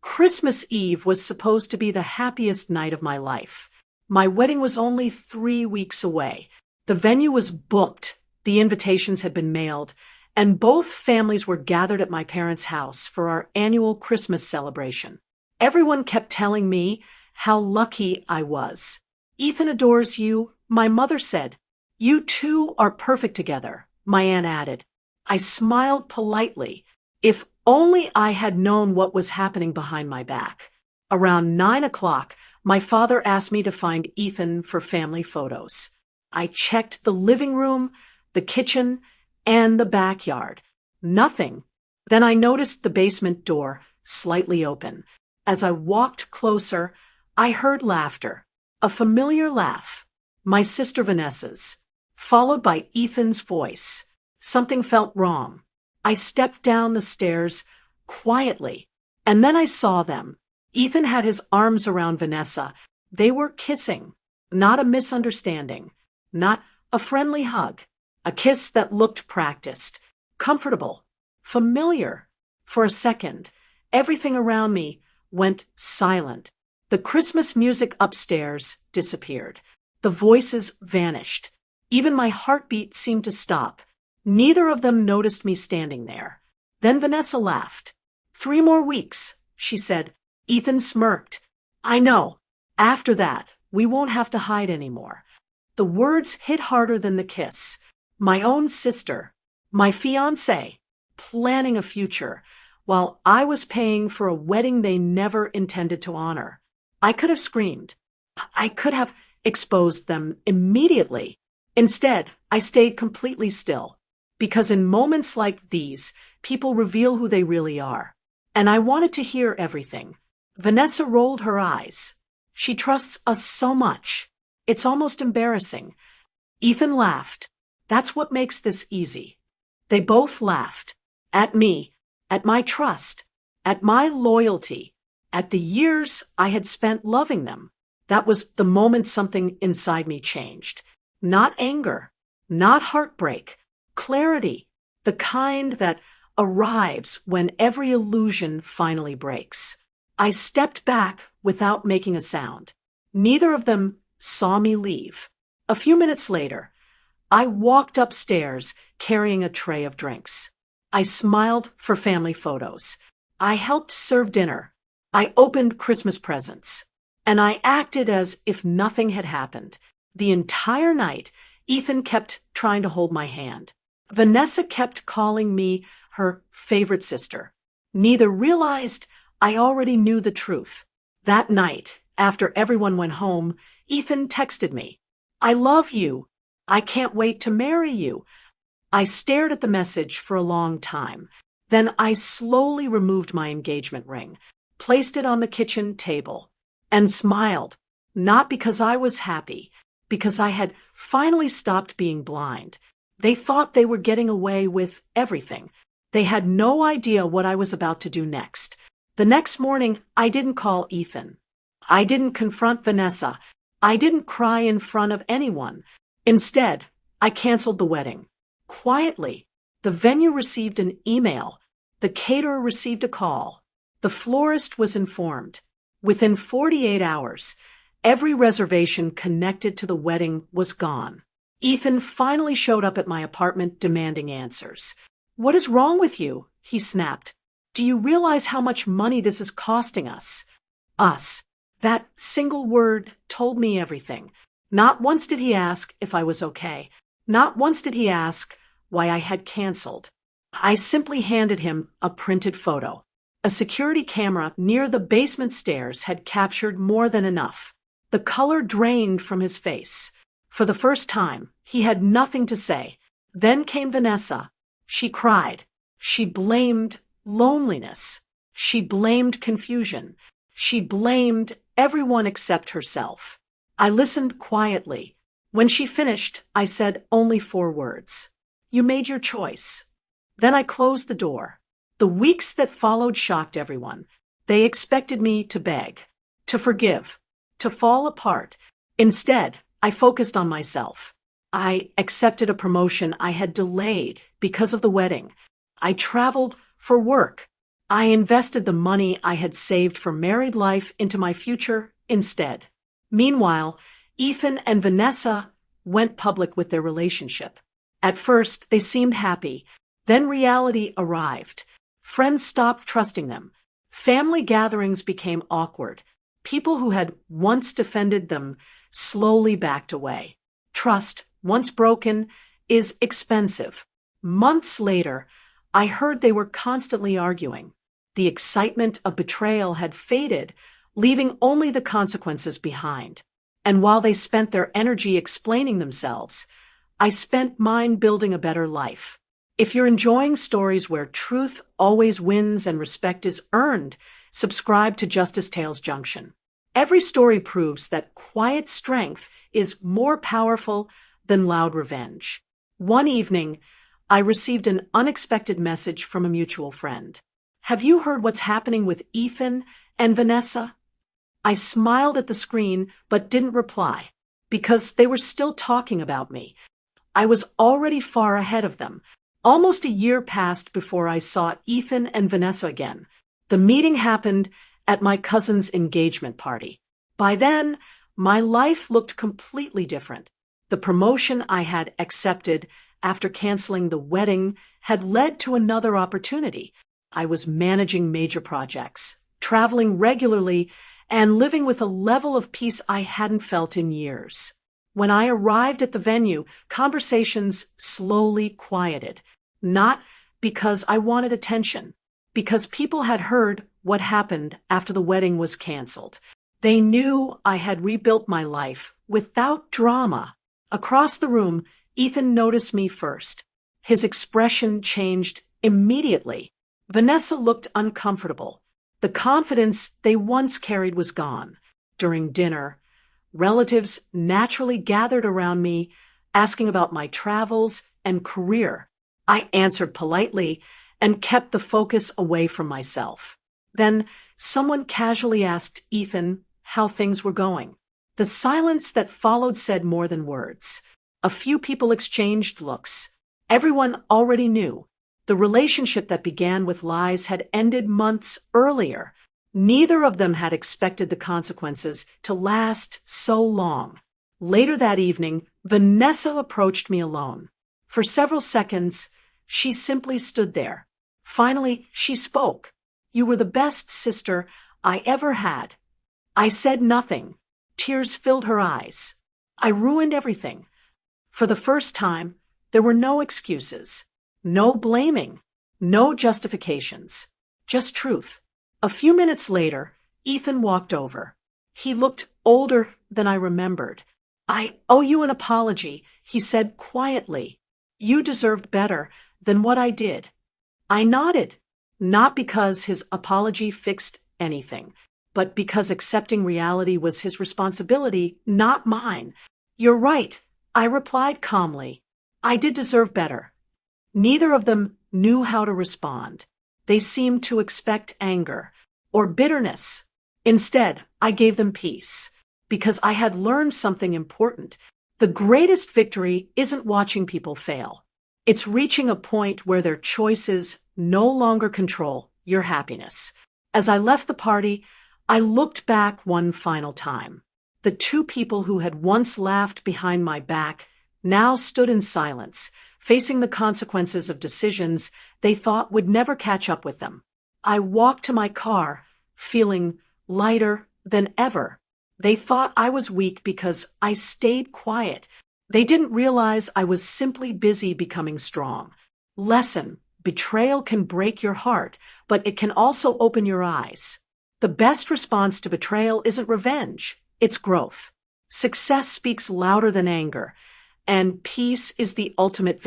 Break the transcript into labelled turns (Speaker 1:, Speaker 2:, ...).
Speaker 1: Christmas Eve was supposed to be the happiest night of my life. My wedding was only 3 weeks away. The venue was booked, the invitations had been mailed, and both families were gathered at my parents' house for our annual Christmas celebration. Everyone kept telling me how lucky I was. "Ethan adores you," my mother said. "You two are perfect together," my aunt added. I smiled politely. If only I had known what was happening behind my back. Around 9 o'clock, my father asked me to find Ethan for family photos. I checked the living room, the kitchen, and the backyard. Nothing. Then I noticed the basement door slightly open. As I walked closer, I heard laughter, a familiar laugh, my sister Vanessa's, followed by Ethan's voice. Something felt wrong. I stepped down the stairs quietly, and then I saw them. Ethan had his arms around Vanessa. They were kissing, not a misunderstanding, not a friendly hug, a kiss that looked practiced, comfortable, familiar. For a second, everything around me went silent. The Christmas music upstairs disappeared. The voices vanished. Even my heartbeat seemed to stop. Neither of them noticed me standing there. Then Vanessa laughed. "3 more weeks," she said. Ethan smirked. "I know. After that, we won't have to hide anymore." The words hit harder than the kiss. My own sister, my fiancé, planning a future, while I was paying for a wedding they never intended to honor. I could have screamed. I could have exposed them immediately. Instead, I stayed completely still. Because in moments like these, people reveal who they really are. And I wanted to hear everything. Vanessa rolled her eyes. "She trusts us so much. It's almost embarrassing." Ethan laughed. "That's what makes this easy." They both laughed. At me, at my trust, at my loyalty, at the years I had spent loving them. That was the moment something inside me changed. Not anger, not heartbreak. Clarity, the kind that arrives when every illusion finally breaks. I stepped back without making a sound. Neither of them saw me leave. A few minutes later, I walked upstairs carrying a tray of drinks. I smiled for family photos. I helped serve dinner. I opened Christmas presents. And I acted as if nothing had happened. The entire night, Ethan kept trying to hold my hand. Vanessa kept calling me her favorite sister. Neither realized I already knew the truth. That night, after everyone went home, Ethan texted me, "I love you. I can't wait to marry you." I stared at the message for a long time. Then I slowly removed my engagement ring, placed it on the kitchen table, and smiled, not because I was happy, because I had finally stopped being blind. They thought they were getting away with everything. They had no idea what I was about to do next. The next morning, I didn't call Ethan. I didn't confront Vanessa. I didn't cry in front of anyone. Instead, I canceled the wedding. Quietly, the venue received an email. The caterer received a call. The florist was informed. Within 48 hours, every reservation connected to the wedding was gone. Ethan finally showed up at my apartment demanding answers. "What is wrong with you?" he snapped. "Do you realize how much money this is costing us?" Us. That single word told me everything. Not once did he ask if I was okay. Not once did he ask why I had canceled. I simply handed him a printed photo. A security camera near the basement stairs had captured more than enough. The color drained from his face. For the first time, he had nothing to say. Then came Vanessa. She cried. She blamed loneliness. She blamed confusion. She blamed everyone except herself. I listened quietly. When she finished, I said only 4 words. "You made your choice." Then I closed the door. The weeks that followed shocked everyone. They expected me to beg, to forgive, to fall apart. Instead, I focused on myself. I accepted a promotion I had delayed because of the wedding. I traveled for work. I invested the money I had saved for married life into my future instead. Meanwhile, Ethan and Vanessa went public with their relationship. At first, they seemed happy. Then reality arrived. Friends stopped trusting them. Family gatherings became awkward. People who had once defended them slowly backed away. Trust, once broken, is expensive. Months later, I heard they were constantly arguing. The excitement of betrayal had faded, leaving only the consequences behind. And while they spent their energy explaining themselves, I spent mine building a better life. If you're enjoying stories where truth always wins and respect is earned, subscribe to Justice Tales Junction. Every story proves that quiet strength is more powerful than loud revenge. One evening, I received an unexpected message from a mutual friend. "Have you heard what's happening with Ethan and Vanessa?" I smiled at the screen but didn't reply, because they were still talking about me. I was already far ahead of them. Almost a year passed before I saw Ethan and Vanessa again. The meeting happened at my cousin's engagement party. By then, my life looked completely different. The promotion I had accepted after canceling the wedding had led to another opportunity. I was managing major projects, traveling regularly, and living with a level of peace I hadn't felt in years. When I arrived at the venue, conversations slowly quieted. Not because I wanted attention, because people had heard what happened after the wedding was canceled. They knew I had rebuilt my life without drama. Across the room, Ethan noticed me first. His expression changed immediately. Vanessa looked uncomfortable. The confidence they once carried was gone. During dinner, relatives naturally gathered around me, asking about my travels and career. I answered politely and kept the focus away from myself. Then someone casually asked Ethan how things were going. The silence that followed said more than words. A few people exchanged looks. Everyone already knew. The relationship that began with lies had ended months earlier. Neither of them had expected the consequences to last so long. Later that evening, Vanessa approached me alone. For several seconds, she simply stood there. Finally, she spoke. "You were the best sister I ever had." I said nothing. Tears filled her eyes. I ruined everything. For the first time, there were no excuses, no blaming, no justifications, just truth. A few minutes later, Ethan walked over. He looked older than I remembered. "I owe you an apology," he said quietly. "You deserved better than what I did." I nodded, not because his apology fixed anything, but because accepting reality was his responsibility, not mine. "You're right," I replied calmly. "I did deserve better." Neither of them knew how to respond. They seemed to expect anger or bitterness. Instead, I gave them peace, because I had learned something important. The greatest victory isn't watching people fail. It's reaching a point where their choices no longer control your happiness. As I left the party, I looked back one final time. The two people who had once laughed behind my back now stood in silence, facing the consequences of decisions they thought would never catch up with them. I walked to my car, feeling lighter than ever. They thought I was weak because I stayed quiet. They didn't realize I was simply busy becoming strong. Lesson: betrayal can break your heart, but it can also open your eyes. The best response to betrayal isn't revenge, it's growth. Success speaks louder than anger, and peace is the ultimate victory.